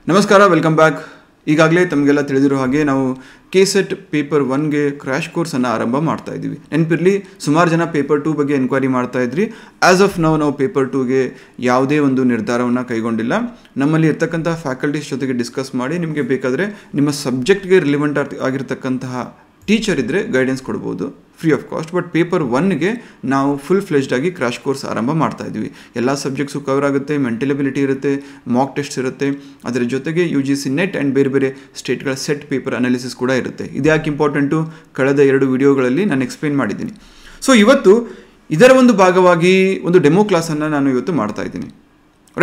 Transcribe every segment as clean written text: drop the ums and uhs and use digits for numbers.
ನಮಸ್ಕಾರ, welcome back. ಈಗಾಗಲೇ ತಮಗೆಲ್ಲ ತಿಳಿದಿರೋ ಹಾಗೆ ನಾವು KCET ಪೇಪರ್ 1ಗೆ ಕ್ರ್ಯಾಶ್ ಕೋರ್ಸನ್ನು ಆರಂಭ ಮಾಡ್ತಾ ಇದ್ದೀವಿ. ನೆನಪಿರಲಿ, ಸುಮಾರು ಜನ ಪೇಪರ್ 2 ಬಗ್ಗೆ ಎನ್ಕ್ವೈರಿ ಮಾಡ್ತಾ ಇದ್ರಿ. ಆ್ಯಸ್ ಆಫ್ ನಾವು ಪೇಪರ್ 2ಗೆ ಯಾವುದೇ ಒಂದು ನಿರ್ಧಾರವನ್ನು ಕೈಗೊಂಡಿಲ್ಲ. ನಮ್ಮಲ್ಲಿ ಇರ್ತಕ್ಕಂಥ ಫ್ಯಾಕಲ್ಟೀಸ್ ಜೊತೆಗೆ ಡಿಸ್ಕಸ್ ಮಾಡಿ ನಿಮಗೆ ಬೇಕಾದರೆ ನಿಮ್ಮ ಸಬ್ಜೆಕ್ಟ್ಗೆ ರಿಲಿವೆಂಟ್ ಆಗಿರ್ತಕ್ಕಂತಹ ಟೀಚರ್ ಇದ್ದರೆ ಗೈಡೆನ್ಸ್ ಕೊಡ್ಬೋದು free of cost. But paper 1ಗೆ ನಾವು ಫುಲ್ ಫ್ಲೆಜ್ಡ್ ಆಗಿ ಕ್ರ್ಯಾಶ್ ಕೋರ್ಸ್ ಆರಂಭ ಮಾಡ್ತಾ ಇದ್ದೀವಿ. ಎಲ್ಲ ಸಬ್ಜೆಕ್ಟ್ಸು ಕವರ್ ಆಗುತ್ತೆ, ಮೆಂಟಲ್ ಎಬಿಲಿಟಿ ಇರುತ್ತೆ, ಮಾಕ್ ಟೆಸ್ಟ್ಸ್ ಇರುತ್ತೆ, ಅದರ ಜೊತೆಗೆ UGC ನೆಟ್ ಆ್ಯಂಡ್ ಬೇರೆ ಬೇರೆ ಸ್ಟೇಟ್ಗಳ ಸೆಟ್ ಪೇಪರ್ ಅನಾಲಿಸಿಸ್ ಕೂಡ ಇರುತ್ತೆ. ಇದ್ಯಾಕೆ ಇಂಪಾರ್ಟೆಂಟು, ಕಳೆದ 2 ವಿಡಿಯೋಗಳಲ್ಲಿ ನಾನು ಎಕ್ಸ್ಪ್ಲೇನ್ ಮಾಡಿದ್ದೀನಿ. ಸೊ ಇವತ್ತು ಇದರ ಒಂದು ಭಾಗವಾಗಿ ಒಂದು ಡೆಮೋ ಕ್ಲಾಸನ್ನು ನಾನು ಇವತ್ತು ಮಾಡ್ತಾ ಇದ್ದೀನಿ.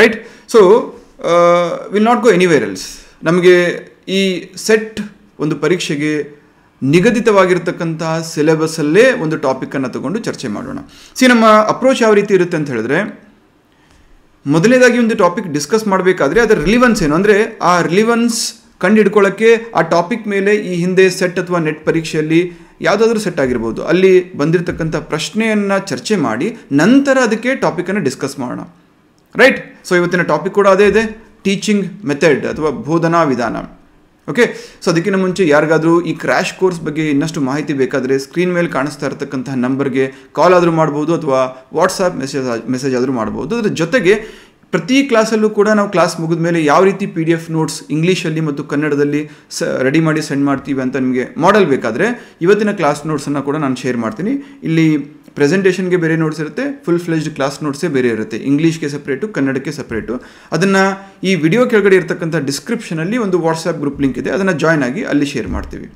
Right. So will not go anywhere else. ನಮಗೆ ಈ ಸೆಟ್ ಒಂದು ಪರೀಕ್ಷೆಗೆ ನಿಗದಿತವಾಗಿರ್ತಕ್ಕಂತಹ ಸಿಲೆಬಸ್ಸಲ್ಲೇ ಒಂದು ಟಾಪಿಕನ್ನು ತಗೊಂಡು ಚರ್ಚೆ ಮಾಡೋಣ. ನಮ್ಮ ಅಪ್ರೋಚ್ ಯಾವ ರೀತಿ ಇರುತ್ತೆ ಅಂತ ಹೇಳಿದ್ರೆ, ಮೊದಲನೇದಾಗಿ ಒಂದು ಟಾಪಿಕ್ ಡಿಸ್ಕಸ್ ಮಾಡಬೇಕಾದ್ರೆ ಅದರ ರಿಲಿವೆನ್ಸ್ ಏನು, ಅಂದರೆ ಆ ರಿಲಿವೆನ್ಸ್ ಕಂಡು ಹಿಡ್ಕೊಳ್ಳೋಕ್ಕೆ ಆ ಟಾಪಿಕ್ ಮೇಲೆ ಈ ಹಿಂದೆ ಸೆಟ್ ಅಥವಾ ನೆಟ್ ಪರೀಕ್ಷೆಯಲ್ಲಿ ಯಾವುದಾದ್ರೂ ಸೆಟ್ ಆಗಿರ್ಬೋದು, ಅಲ್ಲಿ ಬಂದಿರತಕ್ಕಂಥ ಪ್ರಶ್ನೆಯನ್ನು ಚರ್ಚೆ ಮಾಡಿ ನಂತರ ಅದಕ್ಕೆ ಟಾಪಿಕನ್ನು ಡಿಸ್ಕಸ್ ಮಾಡೋಣ. ರೈಟ್. ಸೊ ಇವತ್ತಿನ ಟಾಪಿಕ್ ಕೂಡ ಅದೇ ಇದೆ, ಟೀಚಿಂಗ್ ಮೆಥಡ್ ಅಥವಾ ಬೋಧನಾ ವಿಧಾನ. ಓಕೆ. ಸೊ ಅದಕ್ಕಿಂತ ಮುಂಚೆ ಯಾರಿಗಾದರೂ ಈ ಕ್ರ್ಯಾಶ್ ಕೋರ್ಸ್ ಬಗ್ಗೆ ಇನ್ನಷ್ಟು ಮಾಹಿತಿ ಬೇಕಾದರೆ ಸ್ಕ್ರೀನ್ ಮೇಲೆ ಕಾಣಿಸ್ತಾ ಇರತಕ್ಕಂತಹ ನಂಬರ್ಗೆ ಕಾಲ್ ಆದರೂ ಮಾಡ್ಬೋದು ಅಥವಾ ವಾಟ್ಸಪ್ ಮೆಸೇಜ್ ಆದರೂ ಮಾಡ್ಬೋದು. ಅದರ ಜೊತೆಗೆ ಪ್ರತಿ ಕ್ಲಾಸಲ್ಲೂ ಕೂಡ ನಾವು ಕ್ಲಾಸ್ ಮುಗಿದ ಮೇಲೆ ಯಾವ ರೀತಿ PDF ನೋಟ್ಸ್ ಇಂಗ್ಲೀಷಲ್ಲಿ ಮತ್ತು ಕನ್ನಡದಲ್ಲಿ ರೆಡಿ ಮಾಡಿ ಸೆಂಡ್ ಮಾಡ್ತೀವಿ ಅಂತ ನಿಮಗೆ ಮಾಡೆಲ್ ಬೇಕಾದರೆ ಇವತ್ತಿನ ಕ್ಲಾಸ್ ನೋಟ್ಸನ್ನು ಕೂಡ ನಾನು ಶೇರ್ ಮಾಡ್ತೀನಿ. ಇಲ್ಲಿ ಪ್ರೆಸೆಂಟೇಷನ್ಗೆ ಬೇರೆ ನೋಟ್ಸ್ ಇರುತ್ತೆ, ಫುಲ್ ಫ್ಲೆಜ್ಡ್ ಕ್ಲಾಸ್ ನೋಟ್ಸೇ ಬೇರೆ ಇರುತ್ತೆ. ಇಂಗ್ಲೀಷ್ಗೆ ಸಪ್ರೇಟು, ಕನ್ನಡಕ್ಕೆ ಸಪ್ರೇಟು. ಅದನ್ನು ಈ ವಿಡಿಯೋ ಕೆಳಗಡೆ ಇರತಕ್ಕಂಥ ಡಿಸ್ಕ್ರಿಪ್ಷನಲ್ಲಿ ಒಂದು ವಾಟ್ಸಪ್ ಗ್ರೂಪ್ ಲಿಂಕ್ ಇದೆ, ಅದನ್ನು ಜಾಯ್ನ್ ಆಗಿ ಅಲ್ಲಿ ಶೇರ್ ಮಾಡ್ತೀವಿ.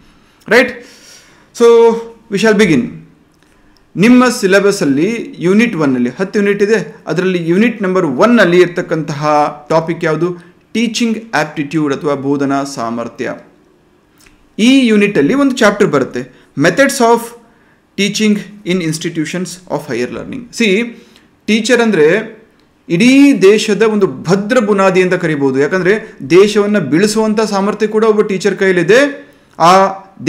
Right. So we shall begin. ನಿಮ್ಮ ಸಿಲೆಬಸ್ಸಲ್ಲಿ ಯೂನಿಟ್ 1ನಲ್ಲಿ 10 ಯೂನಿಟ್ ಇದೆ. ಅದರಲ್ಲಿ ಯೂನಿಟ್ ನಂಬರ್ 1ನಲ್ಲಿ ಇರ್ತಕ್ಕಂತಹ ಟಾಪಿಕ್ ಯಾವುದು? ಟೀಚಿಂಗ್ ಆಪ್ಟಿಟ್ಯೂಡ್ ಅಥವಾ ಬೋಧನಾ ಸಾಮರ್ಥ್ಯ. ಈ ಯೂನಿಟಲ್ಲಿ ಒಂದು ಚಾಪ್ಟರ್ ಬರುತ್ತೆ, methods of teaching in institutions of higher learning. Teacher ಅಂದರೆ ಇಡೀ ದೇಶದ ಒಂದು ಭದ್ರ ಬುನಾದಿ ಅಂತ ಕರಿಬೋದು. ಯಾಕಂದರೆ ದೇಶವನ್ನು ಬೆಳೆಸುವಂಥ ಸಾಮರ್ಥ್ಯ ಕೂಡ ಒಬ್ಬ ಟೀಚರ್ ಕೈಲಿದೆ. ಆ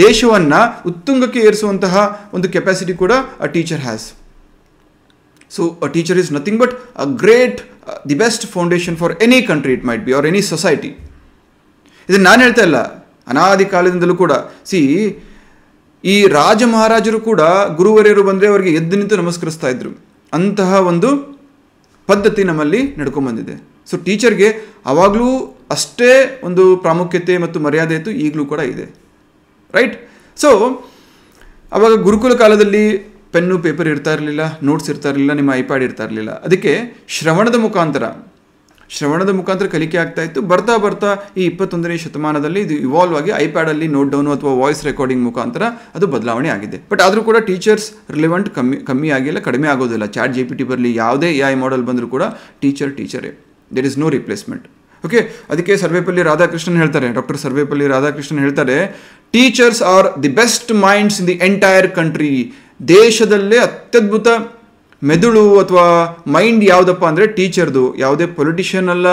ದೇಶವನ್ನು ಉತ್ತುಂಗಕ್ಕೆ ಏರಿಸುವಂತಹ ಒಂದು ಕೆಪಾಸಿಟಿ ಕೂಡ a teacher has. So a teacher is nothing but a great the best foundation for any country it might be R any society. ಇದನ್ನು ನಾನು ಹೇಳ್ತಾ ಇಲ್ಲ, ಅನಾದಿ ಕಾಲದಿಂದಲೂ ಕೂಡ ಈ ರಾಜ ಮಹಾರಾಜರು ಕೂಡ ಗುರುವರಿಯರು ಬಂದರೆ ಅವರಿಗೆ ಎದ್ದು ನಿಂತು ನಮಸ್ಕರಿಸ್ತಾ ಇದ್ರು. ಅಂತಹ ಒಂದು ಪದ್ಧತಿ ನಮ್ಮಲ್ಲಿ ನಡ್ಕೊಂಡ್ಬಂದಿದೆ. ಸೊ ಟೀಚರ್ಗೆ ಆವಾಗಲೂ ಅಷ್ಟೇ ಒಂದು ಪ್ರಾಮುಖ್ಯತೆ ಮತ್ತು ಮರ್ಯಾದೆ ಇತ್ತು, ಈಗಲೂ ಕೂಡ ಇದೆ. ರೈಟ್. ಸೊ ಆವಾಗ ಗುರುಕುಲ ಕಾಲದಲ್ಲಿ ಪೆನ್ನು ಪೇಪರ್ ಇರ್ತಾ ಇರಲಿಲ್ಲ, ನೋಟ್ಸ್ ಇರ್ತಾ ಇರಲಿಲ್ಲ, ನಿಮ್ಮ ಐಪ್ಯಾಡ್ ಇರ್ತಾ ಇರಲಿಲ್ಲ. ಅದಕ್ಕೆ ಶ್ರವಣದ ಮುಖಾಂತರ ಕಲಿಕೆ ಆಗ್ತಾ ಇತ್ತು. ಬರ್ತಾ ಬರ್ತಾ ಈ 21ನೇ ಶತಮಾನದಲ್ಲಿ ಇದು ಇವಾಲ್ವ್ ಆಗಿ ಐಪ್ಯಾಡಲ್ಲಿ ನೋಟ್ ಡೌನು ಅಥವಾ ವಾಯ್ಸ್ ರೆಕಾರ್ಡಿಂಗ್ ಮುಖಾಂತರ ಅದು ಬದಲಾವಣೆ ಆಗಿದೆ. ಬಟ್ ಆದರೂ ಕೂಡ ಟೀಚರ್ಸ್ ರಿಲೆವೆಂಟ್ ಕಮ್ಮಿ ಆಗಿಲ್ಲ, ಕಡಿಮೆ ಆಗೋದಿಲ್ಲ. ಚಾಟ್ GPT ಬರಲಿ, ಯಾವುದೇ AI ಮಾಡೆಲ್ ಬಂದರೂ ಕೂಡ ಟೀಚರೇ. There is no replacement. Okay. ಅದಕ್ಕೆ ಸರ್ವೇಪಲ್ಲಿ ರಾಧಾಕೃಷ್ಣನ್ ಹೇಳ್ತಾರೆ, ಡಾಕ್ಟರ್ ಸರ್ವೇಪಲ್ಲಿ ರಾಧಾಕೃಷ್ಣನ್ ಹೇಳ್ತಾರೆ, teachers are the best minds in the entire country. ದೇಶದಲ್ಲೇ ಅತ್ಯದ್ಭುತ ಮೆದುಳು ಅಥವಾ ಮೈಂಡ್ ಯಾವುದಪ್ಪ ಅಂದರೆ ಟೀಚರ್ದು. ಯಾವುದೇ ಪೊಲಿಟಿಷಿಯನ್ ಅಲ್ಲ,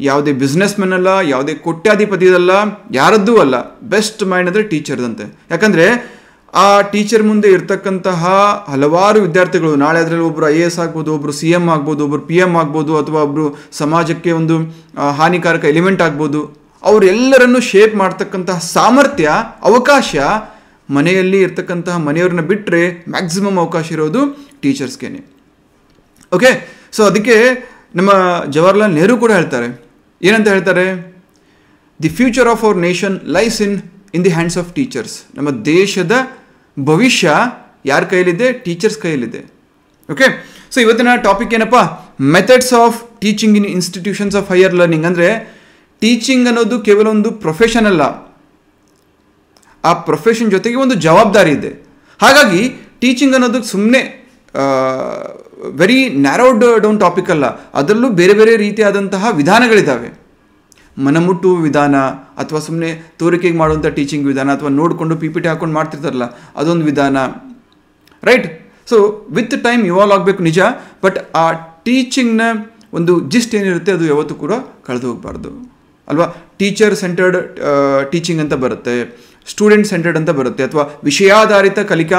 ಯಾವುದೇ ಬಿಸ್ನೆಸ್ ಮೆನ್ ಅಲ್ಲ, ಯಾವುದೇ ಕೋಟ್ಯಾಧಿಪತಿದಲ್ಲ, ಯಾರದ್ದೂ ಅಲ್ಲ. ಬೆಸ್ಟ್ ಮೈಂಡ್ ಅಂದರೆ ಟೀಚರ್ದಂತೆ. ಯಾಕಂದರೆ ಆ ಟೀಚರ್ ಮುಂದೆ ಇರ್ತಕ್ಕಂತಹ ಹಲವಾರು ವಿದ್ಯಾರ್ಥಿಗಳು, ನಾಳೆ ಅದರಲ್ಲಿ ಒಬ್ಬರು IAS ಆಗ್ಬೋದು, ಒಬ್ಬರು CM ಆಗ್ಬೋದು, ಒಬ್ಬರು PM ಆಗ್ಬೋದು, ಅಥವಾ ಒಬ್ಬರು ಸಮಾಜಕ್ಕೆ ಒಂದು ಹಾನಿಕಾರಕ ಎಲಿಮೆಂಟ್ ಆಗ್ಬೋದು. ಅವರೆಲ್ಲರನ್ನು ಶೇಪ್ ಮಾಡ್ತಕ್ಕಂತಹ ಸಾಮರ್ಥ್ಯ, ಅವಕಾಶ ಮನೆಯಲ್ಲಿ ಇರ್ತಕ್ಕಂತಹ ಮನೆಯವ್ರನ್ನ ಬಿಟ್ಟರೆ ಮ್ಯಾಕ್ಸಿಮಮ್ ಅವಕಾಶ ಇರೋದು ಟೀಚರ್ಸ್ಗೇನೆ. ಓಕೆ. ಸೊ ಅದಕ್ಕೆ ನಮ್ಮ ಜವಾಹರ್ಲಾಲ್ ನೆಹರು ಕೂಡ ಹೇಳ್ತಾರೆ, ಏನಂತ ಹೇಳ್ತಾರೆ? The future of our nation lies in the hands of teachers. ನಮ್ಮ ದೇಶದ ಭವಿಷ್ಯ ಯಾರ ಕೈಲಿದೆ? ಟೀಚರ್ಸ್ ಕೈಯಲ್ಲಿದೆ. ಓಕೆ. ಸೊ ಇವತ್ತಿನ ಟಾಪಿಕ್ ಏನಪ್ಪ? Methods of teaching in institutions of higher learning. ಅಂದರೆ ಟೀಚಿಂಗ್ ಅನ್ನೋದು ಕೇವಲ ಒಂದು ಪ್ರೊಫೆಷನ್ ಅಲ್ಲ, ಆ ಪ್ರೊಫೆಷನ್ ಜೊತೆಗೆ ಒಂದು ಜವಾಬ್ದಾರಿ ಇದೆ. ಹಾಗಾಗಿ ಟೀಚಿಂಗ್ ಅನ್ನೋದು ಸುಮ್ಮನೆ ವೆರಿ ನ್ಯಾರೋಡ್ ಡೌನ್ ಟಾಪಿಕ್ ಅಲ್ಲ, ಅದರಲ್ಲೂ ಬೇರೆ ಬೇರೆ ರೀತಿಯಾದಂತಹ ವಿಧಾನಗಳಿದ್ದಾವೆ. ಮನಮುಟ್ಟುವ ವಿಧಾನ, ಅಥವಾ ಸುಮ್ಮನೆ ತೋರಿಕೆಗೆ ಮಾಡುವಂಥ ಟೀಚಿಂಗ್ ವಿಧಾನ, ಅಥವಾ ನೋಡಿಕೊಂಡು PPT ಹಾಕೊಂಡು ಮಾಡ್ತಿರ್ತಾರಲ್ಲ ಅದೊಂದು ವಿಧಾನ. Right. So with time evolve ಆಗಬೇಕು ನಿಜ, ಬಟ್ ಆ ಟೀಚಿಂಗ್ನ ಒಂದು ಜಿಸ್ಟ್ ಏನಿರುತ್ತೆ ಅದು ಯಾವತ್ತೂ ಕೂಡ ಕಳೆದು ಹೋಗಬಾರ್ದು. ಅಲ್ವಾ. ಟೀಚರ್ ಸೆಂಟರ್ಡ್ ಟೀಚಿಂಗ್ ಅಂತ ಬರುತ್ತೆ, ಸ್ಟೂಡೆಂಟ್ ಸೆಂಟರ್ಡ್ ಅಂತ ಬರುತ್ತೆ, ಅಥವಾ ವಿಷಯಾಧಾರಿತ ಕಲಿಕಾ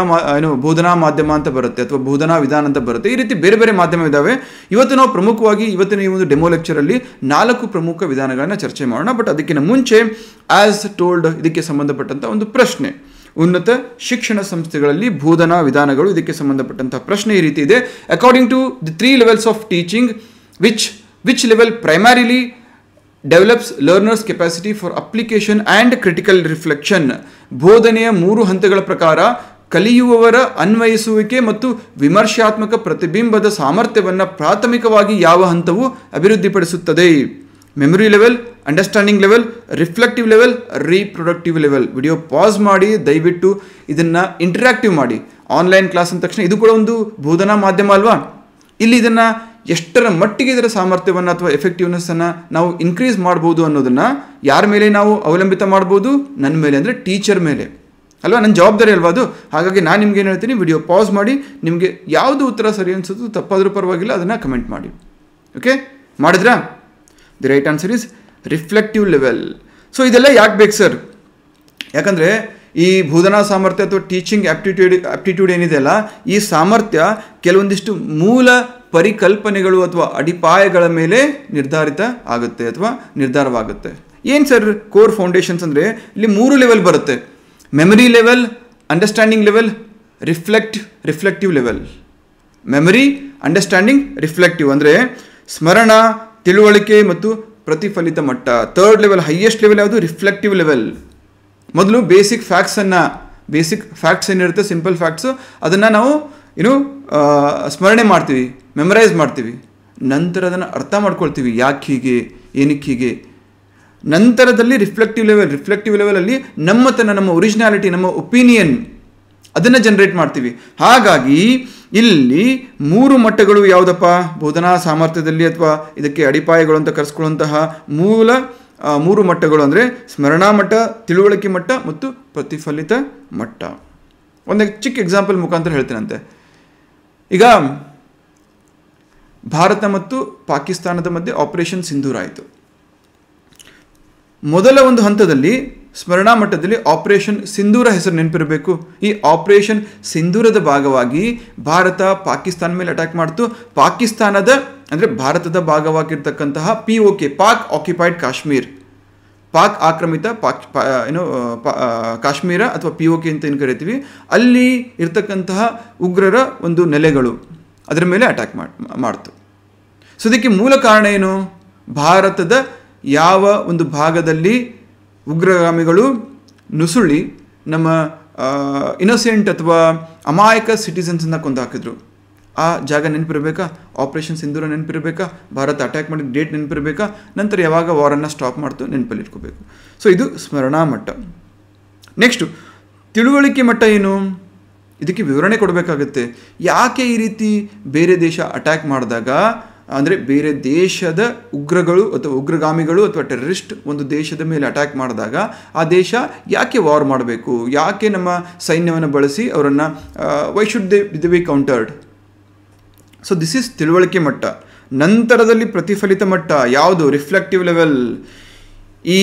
ಬೋಧನಾ ಮಾಧ್ಯಮ ಅಂತ ಬರುತ್ತೆ, ಅಥವಾ ಬೋಧನಾ ವಿಧಾನ ಅಂತ ಬರುತ್ತೆ. ಈ ರೀತಿ ಬೇರೆ ಬೇರೆ ಮಾಧ್ಯಮ ಇದ್ದಾವೆ. ಇವತ್ತು ನಾವು ಪ್ರಮುಖವಾಗಿ ಇವತ್ತಿನ ಈ ಒಂದು ಡೆಮೋ ಲೆಕ್ಚರಲ್ಲಿ 4 ಪ್ರಮುಖ ವಿಧಾನಗಳನ್ನ ಚರ್ಚೆ ಮಾಡೋಣ. ಬಟ್ ಅದಕ್ಕಿಂತ ಮುಂಚೆ ಆಸ್ ಟೋಲ್ಡ್ ಇದಕ್ಕೆ ಸಂಬಂಧಪಟ್ಟಂತ ಒಂದು ಪ್ರಶ್ನೆ, ಉನ್ನತ ಶಿಕ್ಷಣ ಸಂಸ್ಥೆಗಳಲ್ಲಿ ಬೋಧನಾ ವಿಧಾನಗಳು, ಇದಕ್ಕೆ ಸಂಬಂಧಪಟ್ಟಂತಹ ಪ್ರಶ್ನೆ ಈ ರೀತಿ ಇದೆ. According to the 3 levels of teaching, which level primarily develops learners capacity for application and critical reflection. ಬೋಧನೆಯ 3 ಹಂತಗಳ ಪ್ರಕಾರ ಕಲಿಯುವವರ ಅನ್ವಯಿಸುವಿಕೆ ಮತ್ತು ವಿಮರ್ಶಾತ್ಮಕ ಪ್ರತಿಬಿಂಬದ ಸಾಮರ್ಥ್ಯವನ್ನು ಪ್ರಾಥಮಿಕವಾಗಿ ಯಾವ ಹಂತವು ಅಭಿವೃದ್ಧಿಪಡಿಸುತ್ತದೆ? Memory level, understanding level, reflective level, reproductive level. Video pass ಮಾಡಿ ದಯವಿಟ್ಟು ಇದನ್ನು ಇಂಟರಾಕ್ಟಿವ್ ಮಾಡಿ. ಆನ್ಲೈನ್ ಕ್ಲಾಸ್ ಅಂದ ತಕ್ಷಣ ಇದು ಕೂಡ ಒಂದು ಬೋಧನಾ ಮಾಧ್ಯಮ ಅಲ್ವಾ. ಇಲ್ಲಿ ಇದನ್ನು ಎಷ್ಟರ ಮಟ್ಟಿಗೆ ಇದರ ಸಾಮರ್ಥ್ಯವನ್ನು ಅಥವಾ ಎಫೆಕ್ಟಿವ್ನೆಸ್ಸನ್ನು ನಾವು ಇನ್ಕ್ರೀಸ್ ಮಾಡ್ಬೋದು ಅನ್ನೋದನ್ನು ಯಾರ ಮೇಲೆ ನಾವು ಅವಲಂಬಿತ ಮಾಡ್ಬೋದು? ನನ್ನ ಮೇಲೆ, ಅಂದರೆ ಟೀಚರ್ ಮೇಲೆ ಅಲ್ವಾ. ನನ್ನ ಜವಾಬ್ದಾರಿ ಅಲ್ವಾ ಅದು. ಹಾಗಾಗಿ ನಾನು ನಿಮ್ಗೆ ಏನು ಹೇಳ್ತೀನಿ, ವಿಡಿಯೋ ಪಾಸ್ ಮಾಡಿ ನಿಮಗೆ ಯಾವುದು ಉತ್ತರ ಸರಿ ಅನಿಸೋದು ತಪ್ಪಾದರೂ ಪರವಾಗಿಲ್ಲ, ಅದನ್ನು ಕಮೆಂಟ್ ಮಾಡಿ. ಓಕೆ, ಮಾಡಿದ್ರಾ? The right answer is reflective level. So ಇದೆಲ್ಲ ಯಾಕೆ ಬೇಕು ಸರ್? ಯಾಕಂದರೆ ಈ ಬೋಧನಾ ಸಾಮರ್ಥ್ಯ ಅಥವಾ ಟೀಚಿಂಗ್ ಆಪ್ಟಿಟ್ಯೂಡ್ ಏನಿದೆ ಅಲ್ಲ, ಈ ಸಾಮರ್ಥ್ಯ ಕೆಲವೊಂದಿಷ್ಟು ಮೂಲ ಪರಿಕಲ್ಪನೆಗಳು ಅಥವಾ ಅಡಿಪಾಯಗಳ ಮೇಲೆ ನಿರ್ಧಾರಿತ ಆಗುತ್ತೆ ಅಥವಾ ನಿರ್ಧಾರವಾಗುತ್ತೆ. ಏನು ಸರ್ ಕೋರ್ ಫೌಂಡೇಶನ್ಸ್ ಅಂದರೆ? ಇಲ್ಲಿ 3 ಲೆವೆಲ್ ಬರುತ್ತೆ: memory level, understanding level, reflective level. Memory, understanding, reflective ಅಂದರೆ ಸ್ಮರಣ, ತಿಳುವಳಿಕೆ ಮತ್ತು ಪ್ರತಿಫಲಿತ ಮಟ್ಟ. 3rd ಲೆವೆಲ್, ಹೈಯೆಸ್ಟ್ ಲೆವೆಲ್ ಯಾವುದು? Reflective level. ಮೊದಲು ಬೇಸಿಕ್ ಫ್ಯಾಕ್ಟ್ಸ್ ಏನಿರುತ್ತೆ, ಸಿಂಪಲ್ ಫ್ಯಾಕ್ಟ್ಸು, ಅದನ್ನು ನಾವು ಸ್ಮರಣೆ ಮಾಡ್ತೀವಿ, ಮೆಮರೈಸ್ ಮಾಡ್ತೀವಿ. ನಂತರ ಅದನ್ನು ಅರ್ಥ ಮಾಡ್ಕೊಳ್ತೀವಿ, ಯಾಕೆ ಹೀಗೆ, ಏನಕ್ಕೆ ಹೀಗೆ. ನಂತರದಲ್ಲಿ ರಿಫ್ಲೆಕ್ಟಿವ್ ಲೆವೆಲಲ್ಲಿ ನಮ್ಮ ಒರಿಜಿನಾಲಿಟಿ, ನಮ್ಮ ಒಪಿನಿಯನ್, ಅದನ್ನು ಜನರೇಟ್ ಮಾಡ್ತೀವಿ. ಹಾಗಾಗಿ ಇಲ್ಲಿ 3 ಮಟ್ಟಗಳು ಯಾವುದಪ್ಪ? ಬೋಧನಾ ಸಾಮರ್ಥ್ಯದಲ್ಲಿ ಅಥವಾ ಇದಕ್ಕೆ ಅಡಿಪಾಯಗಳು ಅಂತ ಕರೆಸ್ಕೊಳ್ಳುವಂತಹ 3 ಮಟ್ಟಗಳು ಅಂದರೆ ಸ್ಮರಣಾ ಮಟ್ಟ, ತಿಳುವಳಿಕೆ ಮಟ್ಟ ಮತ್ತು ಪ್ರತಿಫಲಿತ ಮಟ್ಟ. ಒಂದು ಚಿಕ್ಕ ಎಕ್ಸಾಂಪಲ್ ಮುಖಾಂತರ ಹೇಳ್ತೇನಂತೆ. ಈಗ ಭಾರತ ಮತ್ತು ಪಾಕಿಸ್ತಾನದ ಮಧ್ಯೆ ಆಪರೇಷನ್ ಸಿಂಧೂರ ಆಯಿತು. ಮೊದಲ ಒಂದು ಹಂತದಲ್ಲಿ ಸ್ಮರಣಾ ಮಟ್ಟದಲ್ಲಿ ಆಪರೇಷನ್ ಸಿಂಧೂರ ಹೆಸರು ನೆನಪಿರಬೇಕು. ಈ ಆಪರೇಷನ್ ಸಿಂಧೂರದ ಭಾಗವಾಗಿ ಭಾರತ ಪಾಕಿಸ್ತಾನ ಮೇಲೆ ಅಟ್ಯಾಕ್ ಮಾಡ್ತು. ಪಾಕಿಸ್ತಾನದ ಅಂದರೆ ಭಾರತದ ಭಾಗವಾಗಿರ್ತಕ್ಕಂತಹ POK, ಪಾಕ್ ಆಕ್ಯುಪೈಡ್ ಕಾಶ್ಮೀರ್, ಪಾಕ್ ಆಕ್ರಮಿತ ಕಾಶ್ಮೀರ ಅಥವಾ POK ಅಂತ ಏನು ಕರಿತೀವಿ, ಅಲ್ಲಿ ಇರ್ತಕ್ಕಂತಹ ಉಗ್ರರ ಒಂದು ನೆಲೆಗಳು, ಅದರ ಮೇಲೆ ಅಟ್ಯಾಕ್ ಮಾಡ್ತು. ಸೊ ಇದಕ್ಕೆ ಮೂಲ ಕಾರಣ ಏನು? ಭಾರತದ ಯಾವ ಒಂದು ಭಾಗದಲ್ಲಿ ಉಗ್ರಗಾಮಿಗಳು ನುಸುಳಿ ನಮ್ಮ ಇನ್ನೋಸೆಂಟ್ ಅಥವಾ ಅಮಾಯಕ ಸಿಟಿಸನ್ಸನ್ನು ಕೊಂದು ಹಾಕಿದ್ರು, ಆ ಜಾಗ ನೆನಪಿರಬೇಕಾ? ಆಪರೇಷನ್ ಸಿಂಧೂರ ನೆನಪಿರಬೇಕಾ? ಭಾರತ ಅಟ್ಯಾಕ್ ಮಾಡಿದ ಡೇಟ್ ನೆನಪಿರಬೇಕಾ? ನಂತರ ಯಾವಾಗ ವಾರನ್ನು ಸ್ಟಾಪ್ ಮಾಡ್ತು ನೆನಪಲ್ಲಿ ಇಟ್ಕೋಬೇಕು. ಸೊ ಇದು ಸ್ಮರಣಾ ಮಟ್ಟ. ನೆಕ್ಸ್ಟು ತಿಳುವಳಿಕೆ ಮಟ್ಟ ಏನು? ಇದಕ್ಕೆ ವಿವರಣೆ ಕೊಡಬೇಕಾಗುತ್ತೆ. ಯಾಕೆ ಈ ರೀತಿ ಬೇರೆ ದೇಶ ಅಟ್ಯಾಕ್ ಮಾಡಿದಾಗ, ಅಂದರೆ ಬೇರೆ ದೇಶದ ಉಗ್ರಗಳು ಅಥವಾ ಉಗ್ರಗಾಮಿಗಳು ಅಥವಾ ಟೆರರಿಸ್ಟ್ ಒಂದು ದೇಶದ ಮೇಲೆ ಅಟ್ಯಾಕ್ ಮಾಡಿದಾಗ ಆ ದೇಶ ಯಾಕೆ ವಾರ್ ಮಾಡಬೇಕು, ಯಾಕೆ ನಮ್ಮ ಸೈನ್ಯವನ್ನು ಬಳಸಿ ಅವರನ್ನು why should they be countered? So this is ತಿಳುವಳಿಕೆ ಮಟ್ಟ. ನಂತರದಲ್ಲಿ ಪ್ರತಿಫಲಿತ ಮಟ್ಟ ಯಾವುದು? Reflective level. ಈ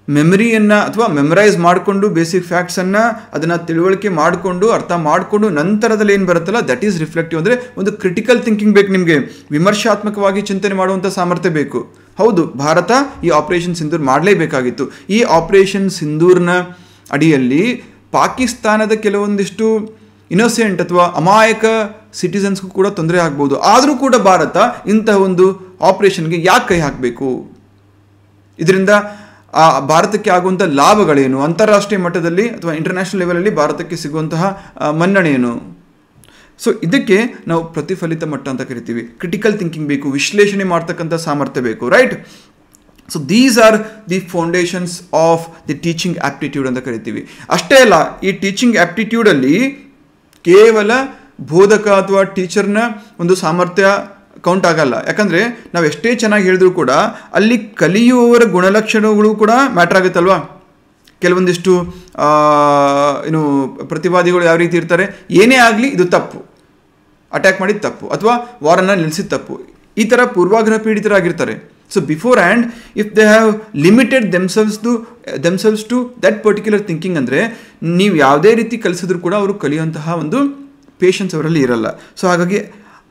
ಮೆಮರಿಯನ್ನು ಅಥವಾ ಮೆಮರೈಸ್ ಮಾಡಿಕೊಂಡು ಬೇಸಿಕ್ ಫ್ಯಾಕ್ಟ್ಸನ್ನು ಅದನ್ನು ತಿಳುವಳಿಕೆ ಮಾಡಿಕೊಂಡು ಅರ್ಥ ಮಾಡಿಕೊಂಡು ನಂತರದಲ್ಲಿ ಏನು ಬರುತ್ತಲ್ಲ, ದಟ್ ಈಸ್ ರಿಫ್ಲೆಕ್ಟಿವ್. ಅಂದರೆ ಒಂದು ಕ್ರಿಟಿಕಲ್ ಥಿಂಕಿಂಗ್ ಬೇಕು ನಿಮಗೆ, ವಿಮರ್ಶಾತ್ಮಕವಾಗಿ ಚಿಂತನೆ ಮಾಡುವಂಥ ಸಾಮರ್ಥ್ಯ ಬೇಕು. ಹೌದು, ಭಾರತ ಈ ಆಪರೇಷನ್ ಸಿಂಧೂರ್ ಮಾಡಲೇಬೇಕಾಗಿತ್ತು. ಈ ಆಪರೇಷನ್ ಸಿಂಧೂರ್ನ ಅಡಿಯಲ್ಲಿ ಪಾಕಿಸ್ತಾನದ ಕೆಲವೊಂದಿಷ್ಟು ಇನ್ನೋಸೆಂಟ್ ಅಥವಾ ಅಮಾಯಕ ಸಿಟಿಸನ್ಸ್ಗೂ ಕೂಡ ತೊಂದರೆ ಆಗ್ಬೋದು. ಆದರೂ ಕೂಡ ಭಾರತ ಇಂತಹ ಒಂದು ಆಪರೇಷನ್ಗೆ ಯಾಕೆ ಕೈ ಹಾಕಬೇಕು? ಇದರಿಂದ ಭಾರತಕ್ಕೆ ಆಗುವಂಥ ಲಾಭಗಳೇನು? ಅಂತಾರಾಷ್ಟ್ರೀಯ ಮಟ್ಟದಲ್ಲಿ ಅಥವಾ ಇಂಟರ್ನ್ಯಾಷನಲ್ ಲೆವೆಲಲ್ಲಿ ಭಾರತಕ್ಕೆ ಸಿಗುವಂತಹ ಮನ್ನಣೆ ಏನು? ಸೊ ಇದಕ್ಕೆ ನಾವು ಪ್ರತಿಫಲಿತ ಮಟ್ಟ ಅಂತ ಕರಿತೀವಿ. ಕ್ರಿಟಿಕಲ್ ಥಿಂಕಿಂಗ್ ಬೇಕು, ವಿಶ್ಲೇಷಣೆ ಮಾಡ್ತಕ್ಕಂಥ ಸಾಮರ್ಥ್ಯ ಬೇಕು, right? So these are the foundations of the teaching aptitude ಅಂತ ಕರಿತೀವಿ. ಅಷ್ಟೇ ಅಲ್ಲ, ಈ ಟೀಚಿಂಗ್ ಆಪ್ಟಿಟ್ಯೂಡಲ್ಲಿ ಕೇವಲ ಬೋಧಕ ಅಥವಾ ಟೀಚರ್ನ ಒಂದು ಸಾಮರ್ಥ್ಯ ಕೌಂಟ್ ಆಗಲ್ಲ. ಯಾಕಂದರೆ ನಾವು ಎಷ್ಟೇ ಚೆನ್ನಾಗಿ ಹೇಳಿದ್ರು ಕೂಡ ಅಲ್ಲಿ ಕಲಿಯುವವರ ಗುಣಲಕ್ಷಣಗಳು ಕೂಡ ಮ್ಯಾಟ್ರ್ ಆಗುತ್ತಲ್ವಾ. ಕೆಲವೊಂದಿಷ್ಟು ಪ್ರತಿವಾದಿಗಳು ಯಾವ ರೀತಿ ಇರ್ತಾರೆ, ಏನೇ ಆಗಲಿ ಇದು ತಪ್ಪು, ಅಟ್ಯಾಕ್ ಮಾಡಿದ ತಪ್ಪು ಅಥವಾ ವಾರನ್ನು ನಿಲ್ಲಿಸಿದ ತಪ್ಪು, ಈ ಥರ ಪೂರ್ವಾಗ್ರಹ ಪೀಡಿತರಾಗಿರ್ತಾರೆ. So beforehand if they have limited themselves to that particular thinking ಅಂದರೆ ನೀವು ಯಾವುದೇ ರೀತಿ ಕಲಿಸಿದ್ರು ಕೂಡ ಅವರು ಕಲಿಯುವಂತಹ ಒಂದು ಪೇಷನ್ಸ್ ಅವರಲ್ಲಿ ಇರಲ್ಲ. ಸೊ ಹಾಗಾಗಿ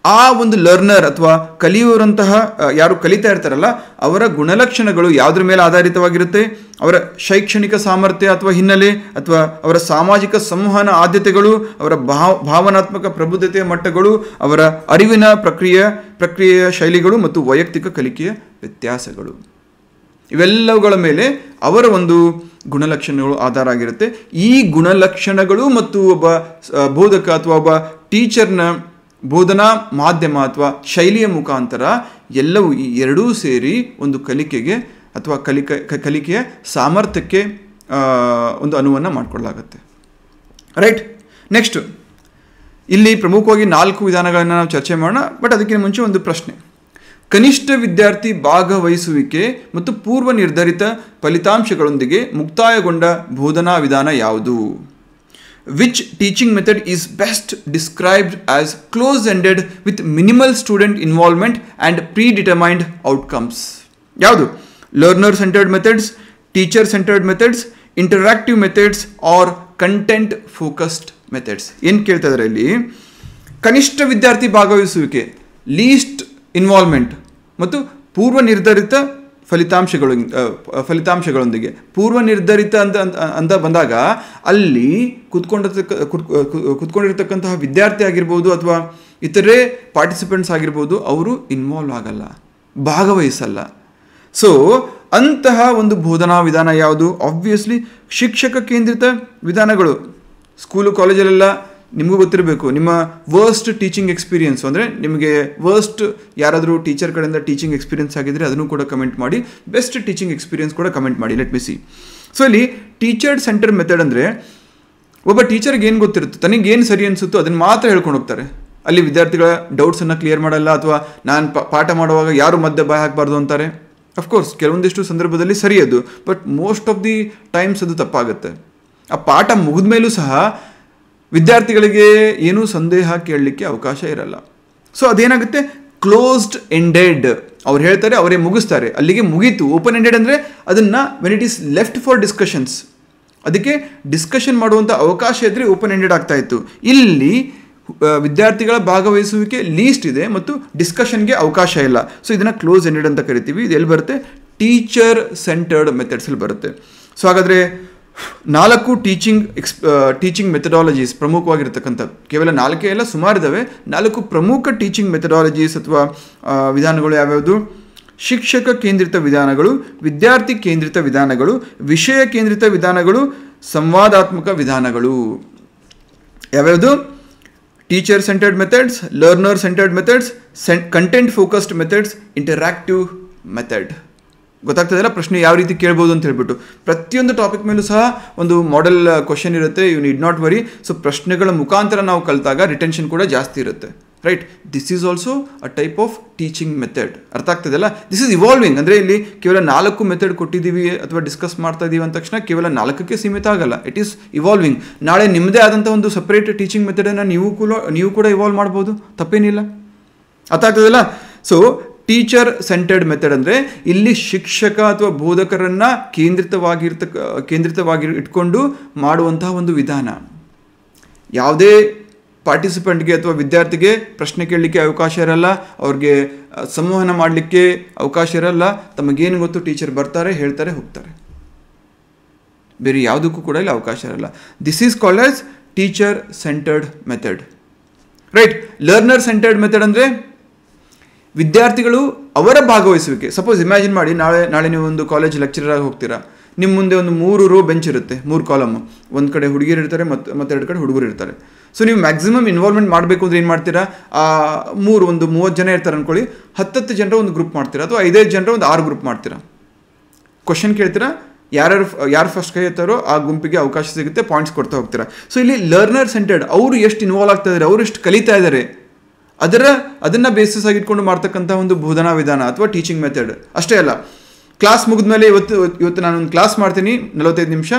ಆ ಒಂದು ಲರ್ನರ್ ಅಥವಾ ಕಲಿಯುವಂತಹ ಯಾರು ಕಲಿತಾ ಇರ್ತಾರಲ್ಲ ಅವರ ಗುಣಲಕ್ಷಣಗಳು ಯಾವುದ್ರ ಮೇಲೆ ಆಧಾರಿತವಾಗಿರುತ್ತೆ, ಅವರ ಶೈಕ್ಷಣಿಕ ಸಾಮರ್ಥ್ಯ ಅಥವಾ ಹಿನ್ನೆಲೆ ಅಥವಾ ಅವರ ಸಾಮಾಜಿಕ ಸಂವಹನ ಆದ್ಯತೆಗಳು, ಅವರ ಭಾವನಾತ್ಮಕ ಪ್ರಬುದ್ಧತೆಯ ಮಟ್ಟಗಳು, ಅವರ ಅರಿವಿನ ಪ್ರಕ್ರಿಯೆಯ ಶೈಲಿಗಳು ಮತ್ತು ವೈಯಕ್ತಿಕ ಕಲಿಕೆಯ ವ್ಯತ್ಯಾಸಗಳು, ಇವೆಲ್ಲವುಗಳ ಮೇಲೆ ಅವರ ಒಂದು ಗುಣಲಕ್ಷಣಗಳು ಆಧಾರ ಆಗಿರುತ್ತೆ. ಈ ಗುಣಲಕ್ಷಣಗಳು ಮತ್ತು ಒಬ್ಬ ಬೋಧಕ ಅಥವಾ ಒಬ್ಬ ಟೀಚರ್ನ ಬೋಧನಾ ಮಾಧ್ಯಮ ಅಥವಾ ಶೈಲಿಯ ಮುಖಾಂತರ ಎಲ್ಲವೂ ಈ ಎರಡೂ ಸೇರಿ ಒಂದು ಕಲಿಕೆಗೆ ಅಥವಾ ಕಲಿಕೆಯ ಸಾಮರ್ಥ್ಯಕ್ಕೆ ಒಂದು ಅನುವನ್ನು ಮಾಡಿಕೊಳ್ಳಲಾಗುತ್ತೆ. ರೈಟ್, ನೆಕ್ಸ್ಟ್ ಇಲ್ಲಿ ಪ್ರಮುಖವಾಗಿ 4 ವಿಧಾನಗಳನ್ನು ನಾವು ಚರ್ಚೆ ಮಾಡೋಣ. ಬಟ್ ಅದಕ್ಕಿಂತ ಮುಂಚೆ ಒಂದು ಪ್ರಶ್ನೆ. ಕನಿಷ್ಠ ವಿದ್ಯಾರ್ಥಿ ಭಾಗವಹಿಸುವಿಕೆ ಮತ್ತು ಪೂರ್ವ ನಿರ್ಧರಿತ ಫಲಿತಾಂಶಗಳೊಂದಿಗೆ ಮುಕ್ತಾಯಗೊಂಡ ಬೋಧನಾ ವಿಧಾನ ಯಾವುದು? Which teaching method is best described as close-ended with minimal student involvement and predetermined outcomes? ಯಾವುದು? Learner-centered methods, teacher-centered methods, interactive methods or content-focused methods? ಏನು ಕೇಳ್ತಾ ಇದ್ದಾರೆ ಇಲ್ಲಿ? ಕನಿಷ್ಠ ವಿದ್ಯಾರ್ಥಿ ಭಾಗವಹಿಸುವಿಕೆ, ಲೀಸ್ಟ್ ಇನ್ವಾಲ್ವ್ಮೆಂಟ್ ಮತ್ತು ಪೂರ್ವ ನಿರ್ಧರಿತ ಫಲಿತಾಂಶಗಳೊಂದಿಗೆ. ಪೂರ್ವ ನಿರ್ಧರಿತ ಅಂತ ಬಂದಾಗ ಅಲ್ಲಿ ಕುತ್ಕೊಂಡಿರ್ತಕ್ಕಂತಹ ವಿದ್ಯಾರ್ಥಿ ಆಗಿರ್ಬೋದು ಅಥವಾ ಇತರೆ ಪಾರ್ಟಿಸಿಪೆಂಟ್ಸ್ ಆಗಿರ್ಬೋದು, ಅವರು ಇನ್ವಾಲ್ವ್ ಆಗಲ್ಲ, ಭಾಗವಹಿಸಲ್ಲ. ಸೊ ಅಂತಹ ಒಂದು ಬೋಧನಾ ವಿಧಾನ ಯಾವುದು? ಆಬ್ವಿಯಸ್ಲಿ ಶಿಕ್ಷಕ ಕೇಂದ್ರಿತ ವಿಧಾನಗಳು. ಸ್ಕೂಲು ಕಾಲೇಜಲ್ಲೆಲ್ಲ ನಿಮಗೂ ಗೊತ್ತಿರಬೇಕು, ನಿಮ್ಮ ವರ್ಸ್ಟ್ ಟೀಚಿಂಗ್ ಎಕ್ಸ್ಪೀರಿಯನ್ಸ್ ಅಂದರೆ ನಿಮಗೆ ವರ್ಸ್ಟ್ ಯಾರಾದರೂ ಟೀಚರ್ ಕಡೆಯಿಂದ ಟೀಚಿಂಗ್ ಎಕ್ಸ್ಪೀರಿಯನ್ಸ್ ಆಗಿದ್ದರೆ ಅದನ್ನು ಕೂಡ ಕಮೆಂಟ್ ಮಾಡಿ, ಬೆಸ್ಟ್ ಟೀಚಿಂಗ್ ಎಕ್ಸ್ಪೀರಿಯನ್ಸ್ ಕೂಡ ಕಮೆಂಟ್ ಮಾಡಿ. Let me C. ಸೊ ಇಲ್ಲಿ ಟೀಚರ್ ಸೆಂಟರ್ ಮೆಥಡ್ ಅಂದರೆ ಒಬ್ಬ ಟೀಚರ್ಗೆ ಏನು ಗೊತ್ತಿರುತ್ತೋ, ತನಗೇನು ಸರಿ ಅನಿಸುತ್ತೋ ಅದನ್ನು ಮಾತ್ರ ಹೇಳ್ಕೊಂಡು ಹೋಗ್ತಾರೆ. ಅಲ್ಲಿ ವಿದ್ಯಾರ್ಥಿಗಳ ಡೌಟ್ಸನ್ನು ಕ್ಲಿಯರ್ ಮಾಡಲ್ಲ, ಅಥವಾ ನಾನು ಪಾಠ ಮಾಡುವಾಗ ಯಾರು ಮಧ್ಯೆ ಬಾಯಿ ಹಾಕಬಾರ್ದು ಅಂತಾರೆ. ಅಫ್ಕೋರ್ಸ್ ಕೆಲವೊಂದಿಷ್ಟು ಸಂದರ್ಭದಲ್ಲಿ ಸರಿ ಅದು, but most of the times ಅದು ತಪ್ಪಾಗುತ್ತೆ. ಆ ಪಾಠ ಮುಗಿದ ಮೇಲೂ ಸಹ ವಿದ್ಯಾರ್ಥಿಗಳಿಗೆ ಏನೂ ಸಂದೇಹ ಕೇಳಲಿಕ್ಕೆ ಅವಕಾಶ ಇರಲ್ಲ. ಸೊ ಅದೇನಾಗುತ್ತೆ, ಕ್ಲೋಸ್ಡ್ ಎಂಡೆಡ್. ಅವ್ರು ಹೇಳ್ತಾರೆ, ಅವರೇ ಮುಗಿಸ್ತಾರೆ, ಅಲ್ಲಿಗೆ ಮುಗೀತು. ಓಪನ್ ಎಂಡೆಡ್ ಅಂದರೆ ಅದನ್ನು when it is left for discussions, ಅದಕ್ಕೆ ಡಿಸ್ಕಷನ್ ಮಾಡುವಂಥ ಅವಕಾಶ ಇದ್ದರೆ ಓಪನ್ ಎಂಡೆಡ್ ಆಗ್ತಾ ಇತ್ತು. ಇಲ್ಲಿ ವಿದ್ಯಾರ್ಥಿಗಳ ಭಾಗವಹಿಸುವಿಕೆ ಲೀಸ್ಟ್ ಇದೆ ಮತ್ತು ಡಿಸ್ಕಷನ್ಗೆ ಅವಕಾಶ ಇಲ್ಲ. ಸೊ ಇದನ್ನು ಕ್ಲೋಸ್ ಎಂಡೆಡ್ ಅಂತ ಕರಿತೀವಿ. ಇದು ಎಲ್ಲಿ ಬರುತ್ತೆ? ಟೀಚರ್ ಸೆಂಟರ್ಡ್ ಮೆಥಡ್ಸಲ್ಲಿ ಬರುತ್ತೆ. ಸೊ ಹಾಗಾದರೆ 4 ಟೀಚಿಂಗ್ ಮೆಥಡಾಲಜೀಸ್ ಪ್ರಮುಖವಾಗಿರ್ತಕ್ಕಂಥ, ಕೇವಲ 4 ಎಲ್ಲ ಸುಮಾರಿದ್ದಾವೆ, 4 ಪ್ರಮುಖ ಟೀಚಿಂಗ್ ಮೆಥಡಾಲಜೀಸ್ ಅಥವಾ ವಿಧಾನಗಳು ಯಾವ್ಯಾವುದು? ಶಿಕ್ಷಕ ಕೇಂದ್ರಿತ ವಿಧಾನಗಳು, ವಿದ್ಯಾರ್ಥಿ ಕೇಂದ್ರಿತ ವಿಧಾನಗಳು, ವಿಷಯ ಕೇಂದ್ರಿತ ವಿಧಾನಗಳು, ಸಂವಾದಾತ್ಮಕ ವಿಧಾನಗಳು. ಯಾವ್ಯಾವುದು? Teacher centred methods, learner centred methods, content focused methods, interactive method. ಗೊತ್ತಾಗ್ತದಲ್ಲ ಪ್ರಶ್ನೆ ಯಾವ ರೀತಿ ಕೇಳ್ಬೋದು ಅಂತ ಹೇಳ್ಬಿಟ್ಟು. ಪ್ರತಿಯೊಂದು ಟಾಪಿಕ್ ಮೇಲೂ ಸಹ ಒಂದು ಮಾಡೆಲ್ ಕ್ವಶನ್ ಇರುತ್ತೆ, you need not worry. So ಪ್ರಶ್ನೆಗಳ ಮುಖಾಂತರ ನಾವು ಕಲಿತಾಗ ರಿಟೆನ್ಷನ್ ಕೂಡ ಜಾಸ್ತಿ ಇರುತ್ತೆ. Right, this is also a type of teaching method. ಅರ್ಥ ಆಗ್ತದಲ್ಲ? This is evolving. ಅಂದರೆ ಇಲ್ಲಿ ಕೇವಲ 4 ಮೆಥಡ್ ಕೊಟ್ಟಿದ್ದೀವಿ ಅಥವಾ ಡಿಸ್ಕಸ್ ಮಾಡ್ತಾ ಇದ್ದೀವಿ ಅಂದ ತಕ್ಷಣ ಕೇವಲ 4ಕ್ಕೆ ಸೀಮಿತ ಆಗಲ್ಲ. It is evolving. ನಾಳೆ ನಿಮ್ಮದೇ ಆದಂಥ ಒಂದು ಸಪ್ರೇಟ್ ಟೀಚಿಂಗ್ ಮೆಥಡನ್ನು ನೀವು ಕೂಡ ಇವಾಲ್ವ್ ಮಾಡ್ಬೋದು, ತಪ್ಪೇನಿಲ್ಲ. ಅರ್ಥ ಆಗ್ತದಲ್ಲ? ಸೊ ಟೀಚರ್ ಸೆಂಟರ್ಡ್ ಮೆಥಡ್ ಅಂದರೆ ಇಲ್ಲಿ ಶಿಕ್ಷಕ ಅಥವಾ ಬೋಧಕರನ್ನು ಕೇಂದ್ರಿತವಾಗಿ ಇಟ್ಕೊಂಡು ಮಾಡುವಂತಹ ಒಂದು ವಿಧಾನ. ಯಾವುದೇ ಪಾರ್ಟಿಸಿಪೆಂಟ್ಗೆ ಅಥವಾ ವಿದ್ಯಾರ್ಥಿಗೆ ಪ್ರಶ್ನೆ ಕೇಳಲಿಕ್ಕೆ ಅವಕಾಶ ಇರಲ್ಲ, ಅವ್ರಿಗೆ ಸಂವಹನ ಮಾಡಲಿಕ್ಕೆ ಅವಕಾಶ ಇರಲ್ಲ. ತಮಗೇನು ಗೊತ್ತು, ಟೀಚರ್ ಬರ್ತಾರೆ, ಹೇಳ್ತಾರೆ, ಹೋಗ್ತಾರೆ, ಬೇರೆ ಯಾವುದಕ್ಕೂ ಕೂಡ ಇಲ್ಲಿ ಅವಕಾಶ ಇರಲ್ಲ. This is called as teacher centred method. Right. Learner centred method ಅಂದರೆ ವಿದ್ಯಾರ್ಥಿಗಳು ಅವರ ಭಾಗವಹಿಸುವಿಕೆ. ಸಪೋಸ್ ಇಮ್ಯಾಜಿನ್ ಮಾಡಿ, ನಾಳೆ ನೀವು ಒಂದು ಕಾಲೇಜ್ ಲೆಕ್ಚರರ್ ಆಗಿ ಹೋಗ್ತೀರಾ. ನಿಮ್ಮ ಮುಂದೆ ಒಂದು 3 ರೋ ಬೆಂಚ್ ಇರುತ್ತೆ, 3 ಕಾಲಮ್. ಒಂದು ಕಡೆ ಹುಡುಗಿಯರು ಇರ್ತಾರೆ ಮತ್ತು 2 ಕಡೆ ಹುಡುಗರು ಇರ್ತಾರೆ. ಸೊ ನೀವು ಮ್ಯಾಕ್ಸಿಮಮ್ ಇನ್ವಾಲ್ವ್ಮೆಂಟ್ ಮಾಡಬೇಕು ಅಂದರೆ ಏನು ಮಾಡ್ತೀರಾ? ಒಂದು 30 ಜನ ಇರ್ತಾರೆ ಅಂದ್ಕೊಳ್ಳಿ, 10 ಜನರ ಒಂದು ಗ್ರೂಪ್ ಮಾಡ್ತೀರಾ, ಅಥವಾ 5 ಜನರ ಒಂದು 6 ಗ್ರೂಪ್ ಮಾಡ್ತೀರಾ. ಕ್ವಶನ್ ಕೇಳ್ತೀರಾ, ಯಾರು ಫಸ್ಟ್ ಕೈ ಎತ್ತಾರೋ ಆ ಗುಂಪಿಗೆ ಅವಕಾಶ ಸಿಗುತ್ತೆ, ಪಾಯಿಂಟ್ಸ್ ಕೊಡ್ತಾ ಹೋಗ್ತೀರಾ. ಸೊ ಇಲ್ಲಿ ಲರ್ನರ್ ಸೆಂಟರ್ಡ್, ಅವರು ಎಷ್ಟು ಇನ್ವಾಲ್ವ್ ಆಗ್ತಾ ಇದ್ದಾರೆ, ಅವರು ಎಷ್ಟು ಕಲಿತಾ ಇದ್ದಾರೆ, ಅದನ್ನು ಬೇಸಿಸ್ ಆಗಿಟ್ಕೊಂಡು ಮಾಡ್ತಕ್ಕಂಥ ಒಂದು ಬೋಧನಾ ವಿಧಾನ ಅಥವಾ ಟೀಚಿಂಗ್ ಮೆಥಡ್. ಅಷ್ಟೇ ಅಲ್ಲ, ಕ್ಲಾಸ್ ಮುಗಿದ್ಮೇಲೆ ಇವತ್ತು ನಾನೊಂದು ಕ್ಲಾಸ್ ಮಾಡ್ತೀನಿ 45 ನಿಮಿಷ,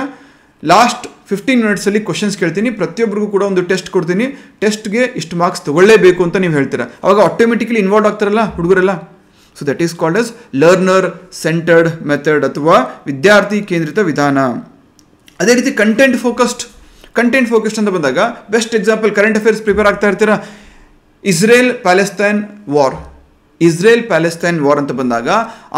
ಲಾಸ್ಟ್ 15 ಮಿನಿಟ್ಸಲ್ಲಿ ಕ್ವಶನ್ಸ್ ಕೇಳ್ತೀನಿ, ಪ್ರತಿಯೊಬ್ಬರಿಗೂ ಕೂಡ ಒಂದು ಟೆಸ್ಟ್ ಕೊಡ್ತೀನಿ, ಟೆಸ್ಟ್ಗೆ ಇಷ್ಟು ಮಾರ್ಕ್ಸ್ ತೊಗೊಳ್ಳೇಬೇಕು ಅಂತ ನೀವು ಹೇಳ್ತೀರಾ. ಅವಾಗ ಆಟೋಮೆಟಿಕಲಿ ಇನ್ವಾಲ್ವ್ ಆಗ್ತಾರಲ್ಲ ಹುಡುಗರೆಲ್ಲ. So that is called as learner centred method ಅಥವಾ ವಿದ್ಯಾರ್ಥಿ ಕೇಂದ್ರಿತ ವಿಧಾನ. ಅದೇ ರೀತಿ ಕಂಟೆಂಟ್ ಫೋಕಸ್ಡ್ ಅಂತ ಬಂದಾಗ best example, current affairs prepare ಆಗ್ತಾ ಇರ್ತೀರಾ, ಇಸ್ರೇಲ್ ಪ್ಯಾಲೆಸ್ತೈನ್ ವಾರ್ ಅಂತ ಬಂದಾಗ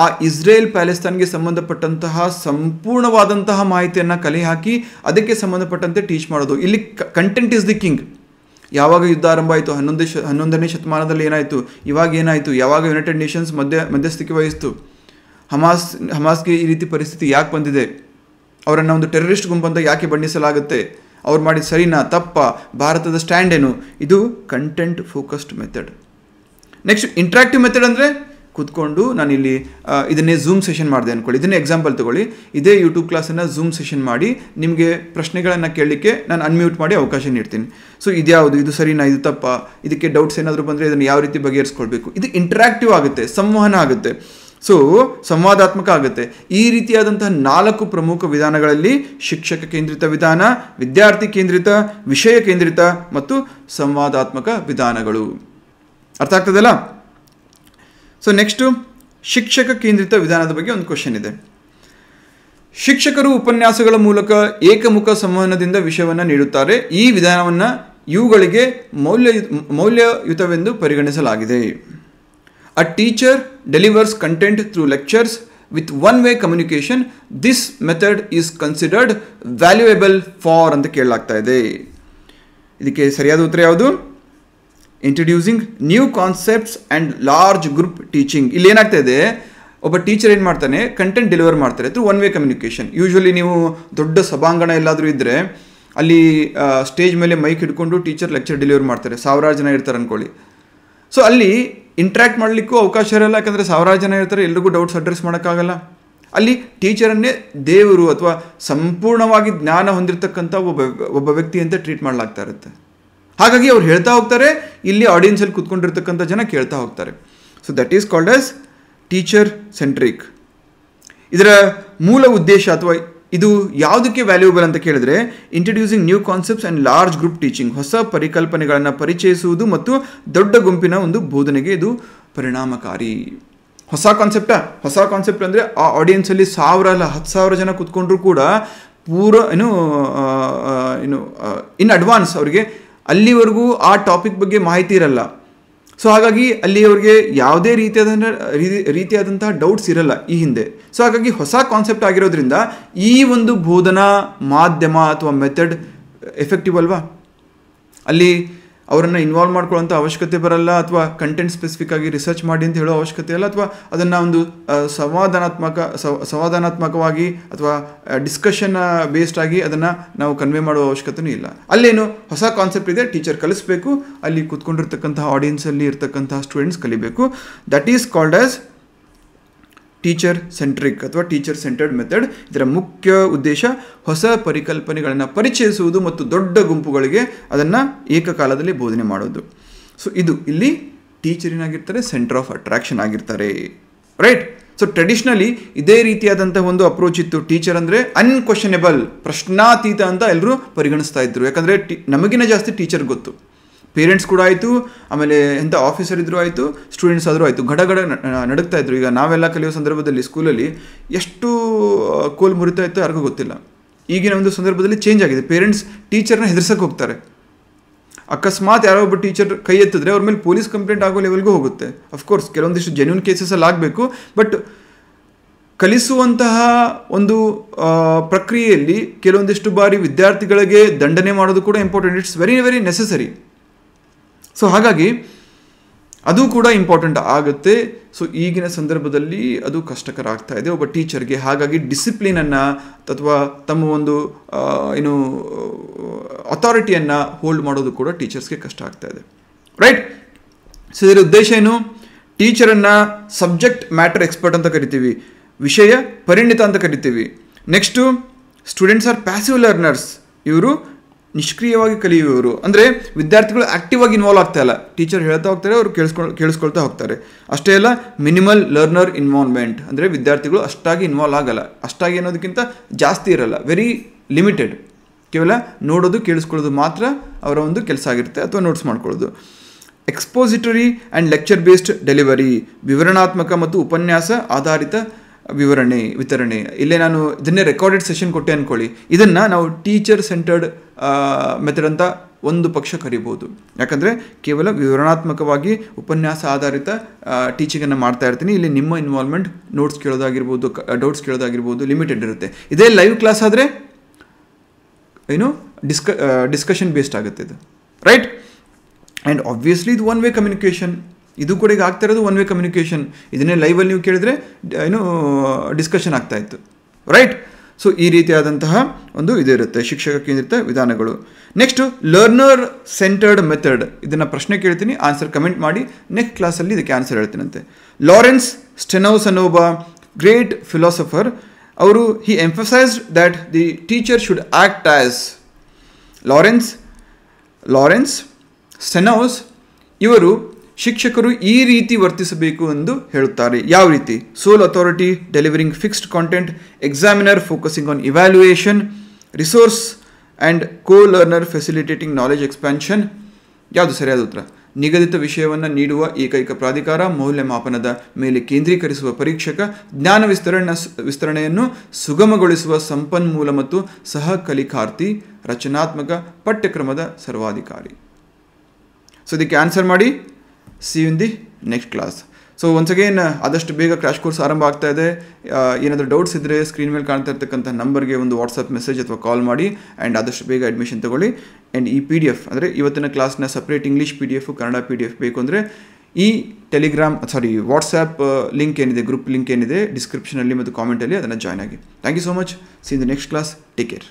ಆ ಇಸ್ರೇಲ್ ಪ್ಯಾಲೆಸ್ತೈನ್ಗೆ ಸಂಬಂಧಪಟ್ಟಂತಹ ಸಂಪೂರ್ಣವಾದಂತಹ ಮಾಹಿತಿಯನ್ನು ಕಲೆ ಹಾಕಿ ಅದಕ್ಕೆ ಸಂಬಂಧಪಟ್ಟಂತೆ ಟೀಚ್ ಮಾಡೋದು. ಇಲ್ಲಿ ಕಂಟೆಂಟ್ ಇಸ್ ದಿ ಕಿಂಗ್. ಯಾವಾಗ ಯುದ್ಧ ಆರಂಭ ಆಯಿತು, 11ನೇ ಶತಮಾನದಲ್ಲಿ ಏನಾಯಿತು, ಇವಾಗ ಏನಾಯಿತು, ಯಾವಾಗ ಯುನೈಟೆಡ್ ನೇಷನ್ಸ್ ಮಧ್ಯಸ್ಥಿಕೆ ವಹಿಸ್ತು, ಹಮಾಸ್ಗೆ ಈ ರೀತಿ ಪರಿಸ್ಥಿತಿ ಯಾಕೆ ಬಂದಿದೆ, ಅವರನ್ನು ಒಂದು ಟೆರರಿಸ್ಟ್ ಗುಂಪಂತ ಯಾಕೆ ಬಣ್ಣಿಸಲಾಗುತ್ತೆ, ಅವ್ರು ಮಾಡಿದ ಸರಿನಾ ತಪ್ಪಾ, ಭಾರತದ ಸ್ಟ್ಯಾಂಡ್ ಏನು, ಇದು content focused method. Next interactive method ಅಂದರೆ ಕೂತ್ಕೊಂಡು ನಾನಿಲ್ಲಿ ಇದನ್ನೇ ಝೂಮ್ ಸೆಷನ್ ಮಾಡಿದೆ ಅಂದ್ಕೊಳ್ಳಿ, ಇದನ್ನೇ ಎಕ್ಸಾಂಪಲ್ ತೊಗೊಳ್ಳಿ, ಇದೇ ಯೂಟ್ಯೂಬ್ ಕ್ಲಾಸನ್ನು ಝೂಮ್ ಸೆಷನ್ ಮಾಡಿ ನಿಮಗೆ ಪ್ರಶ್ನೆಗಳನ್ನು ಕೇಳಲಿಕ್ಕೆ ನಾನು ಅನ್ಮ್ಯೂಟ್ ಮಾಡಿ ಅವಕಾಶ ನೀಡ್ತೀನಿ. ಸೊ ಇದ್ಯಾವುದು, ಇದು ಸರಿನಾ, ಇದು ತಪ್ಪಾ, ಇದಕ್ಕೆ ಡೌಟ್ಸ್ ಏನಾದರೂ ಬಂದರೆ ಇದನ್ನು ಯಾವ ರೀತಿ ಬಗೆಹರಿಸ್ಕೊಳ್ಬೇಕು, ಇದು ಇಂಟ್ರಾಕ್ಟಿವ್ ಆಗುತ್ತೆ, ಸಂವಹನ ಆಗುತ್ತೆ, ಸೊ ಸಂವಾದಾತ್ಮಕ ಆಗುತ್ತೆ. ಈ ರೀತಿಯಾದಂತಹ 4 ಪ್ರಮುಖ ವಿಧಾನಗಳಲ್ಲಿ ಶಿಕ್ಷಕ ಕೇಂದ್ರಿತ ವಿಧಾನ, ವಿದ್ಯಾರ್ಥಿ ಕೇಂದ್ರಿತ, ವಿಷಯ ಕೇಂದ್ರಿತ ಮತ್ತು ಸಂವಾದಾತ್ಮಕ ವಿಧಾನಗಳು. ಅರ್ಥ ಆಗ್ತದಲ್ಲ? ಸೊ ನೆಕ್ಸ್ಟು ಶಿಕ್ಷಕ ಕೇಂದ್ರಿತ ವಿಧಾನದ ಬಗ್ಗೆ ಒಂದು ಕ್ವಶನ್ ಇದೆ. ಶಿಕ್ಷಕರು ಉಪನ್ಯಾಸಗಳ ಮೂಲಕ ಏಕಮುಖ ಸಂವಹನದಿಂದ ವಿಷಯವನ್ನು ನೀಡುತ್ತಾರೆ. ಈ ವಿಧಾನವನ್ನು ಇವುಗಳಿಗೆ ಮೌಲ್ಯಯುತವೆಂದು ಪರಿಗಣಿಸಲಾಗಿದೆ. A teacher delivers content through lectures with one-way communication. This method is considered valuable for ಅಂತ ಕೇಳಲಾಗ್ತಾ ಇದೆ. ಇದಕ್ಕೆ ಸರಿಯಾದ ಉತ್ತರ ಯಾವುದು? Introducing new concepts and large group teaching. ಇಲ್ಲಿ ಏನಾಗ್ತಾ ಇದೆ, ಒಬ್ಬ ಟೀಚರ್ ಏನು ಮಾಡ್ತಾನೆ, ಕಂಟೆಂಟ್ ಡೆಲಿವರ್ ಮಾಡ್ತಾರೆ through one way communication. Usually ನೀವು ದೊಡ್ಡ ಸಭಾಂಗಣ ಎಲ್ಲಾದರೂ ಇದ್ದರೆ ಅಲ್ಲಿ ಸ್ಟೇಜ್ ಮೇಲೆ ಮೈಕ್ ಹಿಡ್ಕೊಂಡು ಟೀಚರ್ ಲೆಕ್ಚರ್ ಡೆಲಿವರ್ ಮಾಡ್ತಾರೆ, 1000 ಜನ ಇರ್ತಾರೆ ಅಂದ್ಕೊಳ್ಳಿ. ಸೊ ಅಲ್ಲಿ ಇಂಟ್ರ್ಯಾಕ್ಟ್ ಮಾಡಲಿಕ್ಕೂ ಅವಕಾಶ ಇರಲ್ಲ, ಯಾಕಂದರೆ 1000 ಜನ ಇರ್ತಾರೆ, ಎಲ್ರಿಗೂ ಡೌಟ್ಸ್ ಅಡ್ರೆಸ್ ಮಾಡೋಕ್ಕಾಗಲ್ಲ. ಅಲ್ಲಿ ಟೀಚರನ್ನೇ ದೇವರು ಅಥವಾ ಸಂಪೂರ್ಣವಾಗಿ ಜ್ಞಾನ ಹೊಂದಿರತಕ್ಕಂಥ ಒಬ್ಬ ವ್ಯಕ್ತಿ ಅಂತ ಟ್ರೀಟ್ ಮಾಡಲಾಗ್ತಾ ಇರುತ್ತೆ. ಹಾಗಾಗಿ ಅವ್ರು ಹೇಳ್ತಾ ಹೋಗ್ತಾರೆ, ಇಲ್ಲಿ ಆಡಿಯನ್ಸಲ್ಲಿ ಕೂತ್ಕೊಂಡಿರ್ತಕ್ಕಂಥ ಜನ ಕೇಳ್ತಾ ಹೋಗ್ತಾರೆ. So that is called as teacher centric. ಇದರ ಮೂಲ ಉದ್ದೇಶ ಅಥವಾ ಇದು ಯಾವುದಕ್ಕೆ ವ್ಯಾಲ್ಯೂಬಲ್ ಅಂತ ಕೇಳಿದ್ರೆ, introducing new concepts and large group teaching, ಹೊಸ ಪರಿಕಲ್ಪನೆಗಳನ್ನು ಪರಿಚಯಿಸುವುದು ಮತ್ತು ದೊಡ್ಡ ಗುಂಪಿನ ಒಂದು ಬೋಧನೆಗೆ ಇದು ಪರಿಣಾಮಕಾರಿ. ಹೊಸ ಕಾನ್ಸೆಪ್ಟ್ ಅಂದರೆ ಆ ಆಡಿಯನ್ಸಲ್ಲಿ 1000 ಅಲ್ಲ 10,000 ಜನ ಕೂತ್ಕೊಂಡ್ರೂ ಕೂಡ ಪೂರ ಇನ್ ಅಡ್ವಾನ್ಸ್ ಅವರಿಗೆ ಅಲ್ಲಿವರೆಗೂ ಆ ಟಾಪಿಕ್ ಬಗ್ಗೆ ಮಾಹಿತಿ ಇರಲ್ಲ. ಸೊ ಹಾಗಾಗಿ ಅಲ್ಲಿ ಅವ್ರಿಗೆ ಯಾವುದೇ ರೀತಿಯಾದಂತಹ ಡೌಟ್ಸ್ ಇರಲ್ಲ ಈ ಹಿಂದೆ. ಸೊ ಹಾಗಾಗಿ ಹೊಸ ಕಾನ್ಸೆಪ್ಟ್ ಆಗಿರೋದ್ರಿಂದ ಈ ಒಂದು ಬೋಧನಾ ಮಾಧ್ಯಮ ಅಥವಾ ಮೆಥಡ್ ಎಫೆಕ್ಟಿವ್ ಅಲ್ವಾ. ಅಲ್ಲಿ ಅವರನ್ನು ಇನ್ವಾಲ್ವ್ ಮಾಡ್ಕೊಳ್ಳೋಂಥ ಅವಶ್ಯಕತೆ ಬರಲ್ಲ, ಅಥವಾ ಕಂಟೆಂಟ್ ಸ್ಪೆಸಿಫಿಕ್ ಆಗಿ ರಿಸರ್ಚ್ ಮಾಡಿ ಅಂತ ಹೇಳೋ ಅವಶ್ಯಕತೆ ಇಲ್ಲ, ಅಥವಾ ಅದನ್ನು ಒಂದು ಸಂವಾದಾತ್ಮಕವಾಗಿ ಅಥವಾ ಡಿಸ್ಕಷನ್ ಬೇಸ್ಡ್ ಆಗಿ ಅದನ್ನು ನಾವು ಕನ್ವೆ ಮಾಡುವ ಅವಶ್ಯಕತೆಯೂ ಇಲ್ಲ. ಅಲ್ಲೇನು ಹೊಸ ಕಾನ್ಸೆಪ್ಟ್ ಇದೆ, ಟೀಚರ್ ಕಲಿಸ್ಬೇಕು, ಅಲ್ಲಿ ಕೂತ್ಕೊಂಡಿರ್ತಕ್ಕಂತಹ ಆಡಿಯನ್ಸಲ್ಲಿ ಇರ್ತಕ್ಕಂತಹ ಸ್ಟೂಡೆಂಟ್ಸ್ ಕಲಿಬೇಕು. That is called as teacher centric ಅಥವಾ ಟೀಚರ್ ಸೆಂಟರ್ಡ್ ಮೆಥಡ್. ಇದರ ಮುಖ್ಯ ಉದ್ದೇಶ ಹೊಸ ಪರಿಕಲ್ಪನೆಗಳನ್ನು ಪರಿಚಯಿಸುವುದು ಮತ್ತು ದೊಡ್ಡ ಗುಂಪುಗಳಿಗೆ ಅದನ್ನು ಏಕಕಾಲದಲ್ಲಿ ಬೋಧನೆ ಮಾಡೋದು. ಸೊ ಇದು ಇಲ್ಲಿ ಟೀಚರ್ ಏನಾಗಿರ್ತಾರೆ, ಸೆಂಟರ್ ಆಫ್ ಅಟ್ರಾಕ್ಷನ್ ಆಗಿರ್ತಾರೆ, ರೈಟ್. ಸೊ ಟ್ರೆಡಿಷ್ನಲಿ ಇದೇ ರೀತಿಯಾದಂಥ ಒಂದು ಅಪ್ರೋಚ್ ಇತ್ತು. ಟೀಚರ್ ಅಂದರೆ ಅನ್ಕ್ವಶನೇಬಲ್, ಪ್ರಶ್ನಾತೀತ ಅಂತ ಎಲ್ಲರೂ ಪರಿಗಣಿಸ್ತಾ ಇದ್ರು. ಯಾಕಂದರೆ ನಮಗಿನ ಜಾಸ್ತಿ ಟೀಚರ್ ಗೊತ್ತು. ಪೇರೆಂಟ್ಸ್ ಕೂಡ ಆಯಿತು, ಆಮೇಲೆ ಎಂಥ ಆಫೀಸರ್ ಇದ್ರೂ ಆಯಿತು, ಸ್ಟೂಡೆಂಟ್ಸ್ ಆದರೂ ಆಯಿತು, ಗಡ ನಡುಗ್ತಾ ಇದ್ರು. ಈಗ ನಾವೆಲ್ಲ ಕಲಿಯೋ ಸಂದರ್ಭದಲ್ಲಿ ಸ್ಕೂಲಲ್ಲಿ ಎಷ್ಟು ಕೋಲ್ ಮುರಿತಾ ಇತ್ತು ಯಾರಿಗೂ ಗೊತ್ತಿಲ್ಲ. ಈಗಿನ ಒಂದು ಸಂದರ್ಭದಲ್ಲಿ ಚೇಂಜ್ ಆಗಿದೆ. ಪೇರೆಂಟ್ಸ್ ಟೀಚರ್ನ ಹೆದರ್ಸಕ್ಕೆ ಹೋಗ್ತಾರೆ. ಅಕಸ್ಮಾತ್ ಯಾರೋ ಒಬ್ಬ ಟೀಚರ್ ಕೈ ಎತ್ತಿದ್ರೆ ಅವ್ರ ಮೇಲೆ ಪೊಲೀಸ್ ಕಂಪ್ಲೇಂಟ್ ಆಗೋ ಲೆವೆಲ್ಗೂ ಹೋಗುತ್ತೆ. ಅಫ್ಕೋರ್ಸ್ ಕೆಲವೊಂದಿಷ್ಟು ಜೆನ್ಯೂನ್ ಕೇಸಸಲ್ಲಿ ಆಗಬೇಕು, ಬಟ್ ಕಲಿಸುವಂತಹ ಒಂದು ಪ್ರಕ್ರಿಯೆಯಲ್ಲಿ ಕೆಲವೊಂದಿಷ್ಟು ಬಾರಿ ವಿದ್ಯಾರ್ಥಿಗಳಿಗೆ ದಂಡನೆ ಮಾಡೋದು ಕೂಡ important. It's very very necessary. So ಹಾಗಾಗಿ ಅದು ಕೂಡ ಇಂಪಾರ್ಟೆಂಟ್ ಆಗುತ್ತೆ. ಸೊ ಈಗಿನ ಸಂದರ್ಭದಲ್ಲಿ ಅದು ಕಷ್ಟಕರ ಆಗ್ತಾ ಇದೆ ಒಬ್ಬ ಟೀಚರ್ಗೆ. ಹಾಗಾಗಿ ಡಿಸಿಪ್ಲಿನನ್ನು ಅಥವಾ ತಮ್ಮ ಒಂದು ಅಥಾರಿಟಿಯನ್ನು ಹೋಲ್ಡ್ ಮಾಡೋದು ಕೂಡ ಟೀಚರ್ಸ್ಗೆ ಕಷ್ಟ ಆಗ್ತಾ ಇದೆ, ರೈಟ್. ಸೊ ಇದರ ಉದ್ದೇಶ ಏನು? ಟೀಚರನ್ನು ಸಬ್ಜೆಕ್ಟ್ ಮ್ಯಾಟರ್ ಎಕ್ಸ್ಪರ್ಟ್ ಅಂತ ಕರಿತೀವಿ, ವಿಷಯ ಪರಿಣಿತ ಅಂತ ಕರಿತೀವಿ. Next students or passive learners, ಇವರು ನಿಷ್ಕ್ರಿಯವಾಗಿ ಕಲಿಯುವವರು. ಅಂದರೆ ವಿದ್ಯಾರ್ಥಿಗಳು ಆ್ಯಕ್ಟಿವ್ ಆಗಿ ಇನ್ವಾಲ್ವ್ ಆಗ್ತಾ ಇಲ್ಲ, ಟೀಚರ್ ಹೇಳ್ತಾ ಹೋಗ್ತಾರೆ, ಅವರು ಕೇಳಿಸ್ಕೊಳ್ತಾ ಹೋಗ್ತಾರೆ. ಅಷ್ಟೇ ಅಲ್ಲ, ಮಿನಿಮಲ್ ಲರ್ನರ್ ಇನ್ವಾಲ್ವ್ಮೆಂಟ್, ಅಂದರೆ ವಿದ್ಯಾರ್ಥಿಗಳು ಅಷ್ಟಾಗಿ ಇನ್ವಾಲ್ವ್ ಆಗಲ್ಲ. ಅಷ್ಟಾಗಿ ಅನ್ನೋದಕ್ಕಿಂತ ಜಾಸ್ತಿ ಇರಲ್ಲ, ವೆರಿ ಲಿಮಿಟೆಡ್. ಕೇವಲ ನೋಡೋದು ಕೇಳಿಸ್ಕೊಳ್ಳೋದು ಮಾತ್ರ ಅವರ ಒಂದು ಕೆಲಸ ಆಗಿರುತ್ತೆ, ಅಥವಾ ನೋಟ್ಸ್ ಮಾಡ್ಕೊಳ್ಳೋದು. Expository and lecture based delivery, ವಿವರಣಾತ್ಮಕ ಮತ್ತು ಉಪನ್ಯಾಸ ಆಧಾರಿತ ವಿತರಣೆ. ಇಲ್ಲೇ ನಾನು ಇದನ್ನೇ ರೆಕಾರ್ಡೆಡ್ ಸೆಷನ್ ಕೊಟ್ಟೆ ಅಂದ್ಕೊಳ್ಳಿ, ಇದನ್ನು ನಾವು ಟೀಚರ್ ಸೆಂಟರ್ಡ್ ಮೆಥಡ್ ಅಂತ ಒಂದು ಪಕ್ಷ ಕರಿಬೋದು. ಯಾಕಂದರೆ ಕೇವಲ ವಿವರಣಾತ್ಮಕವಾಗಿ ಉಪನ್ಯಾಸ ಆಧಾರಿತ ಟೀಚಿಂಗನ್ನು ಮಾಡ್ತಾ ಇರ್ತೀನಿ. ಇಲ್ಲಿ ನಿಮ್ಮ ಇನ್ವಾಲ್ವ್ಮೆಂಟ್, ನೋಟ್ಸ್ ಕೇಳೋದಾಗಿರ್ಬೋದು, ಡೌಟ್ಸ್ ಕೇಳೋದಾಗಿರ್ಬೋದು ಲಿಮಿಟೆಡ್ ಇರುತ್ತೆ. ಇದೇ ಲೈವ್ ಕ್ಲಾಸ್ ಆದರೆ ಏನು ಡಿಸ್ಕಷನ್ ಬೇಸ್ಡ್ ಆಗುತ್ತೆ ಇದು, ರೈಟ್. ಆ್ಯಂಡ್ ಆಬ್ವಿಯಸ್ಲಿ ಇದು ಒನ್ ವೇ ಕಮ್ಯುನಿಕೇಷನ್, ಇದು ಕೂಡ ಈಗ ಆಗ್ತಾ ಇರೋದು ಒನ್ ವೇ ಕಮ್ಯುನಿಕೇಷನ್. ಇದನ್ನೇ ಲೈವಲ್ಲಿ ನೀವು ಕೇಳಿದ್ರೆ ಏನು ಡಿಸ್ಕಷನ್ ಆಗ್ತಾ ಇತ್ತು, ರೈಟ್. ಸೊ ಈ ರೀತಿಯಾದಂತಹ ಒಂದು ಇದಿರುತ್ತೆ ಶಿಕ್ಷಕ ಕೇಂದ್ರಿತ ವಿಧಾನಗಳು. Next learner centred method. ಇದನ್ನು ಪ್ರಶ್ನೆ ಕೇಳ್ತೀನಿ, ಆನ್ಸರ್ ಕಮೆಂಟ್ ಮಾಡಿ, ನೆಕ್ಸ್ಟ್ ಕ್ಲಾಸಲ್ಲಿ ಇದಕ್ಕೆ ಆನ್ಸರ್ ಹೇಳ್ತೀನಂತೆ. ಲಾರೆನ್ಸ್ ಸ್ಟೆನೌಸ್ ಅನ್ನೋ ಒಬ್ಬ ಗ್ರೇಟ್ ಫಿಲಾಸಫರ್, ಅವರು he emphasised that the teacher should act as. Lawrence Stenhouse ಇವರು ಶಿಕ್ಷಕರು ಈ ರೀತಿ ವರ್ತಿಸಬೇಕು ಎಂದು ಹೇಳುತ್ತಾರೆ. ಯಾವ ರೀತಿ? Sole authority delivering fixed content, examiner focusing on evaluation, resource and co learner facilitating knowledge expansion. ಯಾವುದು ಸರಿಯಾದ ಉತ್ತರ? ನಿಗದಿತ ವಿಷಯವನ್ನು ನೀಡುವ ಏಕೈಕ ಪ್ರಾಧಿಕಾರ, ಮೌಲ್ಯಮಾಪನದ ಮೇಲೆ ಕೇಂದ್ರೀಕರಿಸುವ ಪರೀಕ್ಷಕ, ಜ್ಞಾನ ವಿಸ್ತರಣೆಯನ್ನು ಸುಗಮಗೊಳಿಸುವ ಸಂಪನ್ಮೂಲ ಮತ್ತು ಸಹ ಕಲಿಕಾರ್ಥಿ, ರಚನಾತ್ಮಕ ಪಠ್ಯಕ್ರಮದ ಸರ್ವಾಧಿಕಾರಿ. ಸೊ ಇದಕ್ಕೆ ಆನ್ಸರ್ ಮಾಡಿ. See you in the next class. So once again ಆದಷ್ಟು ಬೇಗ ಕ್ರ್ಯಾಶ್ ಕೋರ್ಸ್ ಆರಂಭ ಆಗ್ತಾ ಇದೆ. ಏನಾದರೂ ಡೌಟ್ಸ್ ಇದ್ದರೆ ಸ್ಕ್ರೀನ್ ಮೇಲೆ ಕಾಣ್ತಾ ಇರ್ತಕ್ಕಂಥ ನಂಬರ್ಗೆ ಒಂದು ವಾಟ್ಸಪ್ ಮೆಸೇಜ್ ಅಥವಾ ಕಾಲ್ ಮಾಡಿ ಆ್ಯಂಡ್ ಆದಷ್ಟು ಬೇಗ ಅಡ್ಮಿಷನ್ ತೊಗೊಳ್ಳಿ. ಆ್ಯಂಡ್ ಈ PDF ಅಂದರೆ ಇವತ್ತಿನ ಕ್ಲಾಸ್ನ separate English PDF, Kannada PDF ಬೇಕು ಅಂದರೆ ಈ ವಾಟ್ಸ್ಯಾಪ್ ಲಿಂಕ್ ಏನಿದೆ, ಗ್ರೂಪ್ ಲಿಂಕ್ ಏನಿದೆ ಡಿಸ್ಕ್ರಿಪ್ಷನಲ್ಲಿ ಮತ್ತು ಕಾಮೆಂಟಲ್ಲಿ ಅದನ್ನು ಜಾಯ್ನ್ ಆಗಿ. Thank you so much. See in the next class. Take care.